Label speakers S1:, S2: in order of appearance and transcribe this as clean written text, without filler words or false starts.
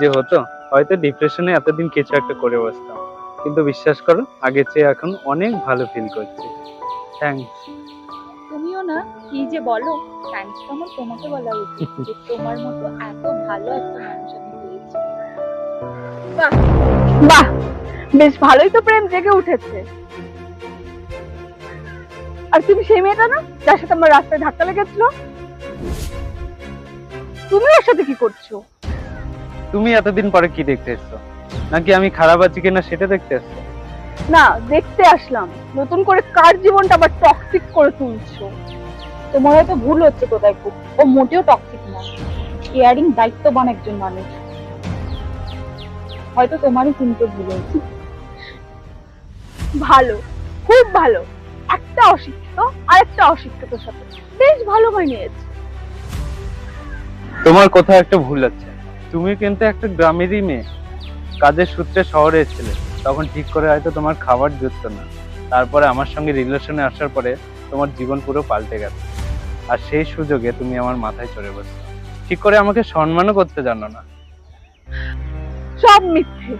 S1: যে হতো, হয়তো ডিপ্রেশনে এতদিন কিছু একটা করে বসতাম। কিন্তু বিশ্বাস করো, আগের চেয়ে এখন অনেক ভালো ফিল করছি। থ্যাঙ্কস।
S2: তুমিও না, কি যে বলো। থ্যাঙ্কস তো আমার তোমাকে বলা উচিত যে তোমার মতো এত ভালো একটা মানুষ আমি পেয়েছি। বাহ বাহ, বেশ ভালোই তো প্রেম জেগে উঠেছে। আর তুমি সেই মেয়েটা না যার সাথে আমার রাস্তায় ধাক্কা লেগেছিল, তুমি ওর সাথে কি করছো?
S1: তুমি এতদিন পরে কি দেখতে এসছো? নাকি আমি খারাপ আছি কিনা সেটা দেখতে এসছো?
S2: না, দেখতে আসলাম নতুন করে কার জীবনটা আবার টক্সিক করে তুলছো। তোমার হয়তো ভুল হচ্ছে কোথায় খুব, ও মোটেও টক্সিক না, কেয়ারিং দায়িত্ববান একজন মানুষ। হয়তো তোমারই চিনতে ভুল হয়েছে। ভালো, খুব ভালো। একটা অশিক্ষিত আর একটা অশিক্ষিতর সাথে বেশ ভালো মানিয়েছে।
S1: তোমার কোথাও একটা ভুল আছে। তুমি কিন্তু একটা গ্রামেরই মেয়ে, কাজের সূত্রে শহরে ছিলে। তখন ঠিক করে হয়তো তোমার খাবার জুটতো না। তারপরে আমার সঙ্গে রিলেশনে আসার পরে তোমার জীবন পুরো পাল্টে গেছে। আর সেই সুযোগে তুমি আমার মাথায় চড়ে বসছো। ঠিক করে আমাকে সম্মানও করতে জানো না।
S2: সব মিথ্যে।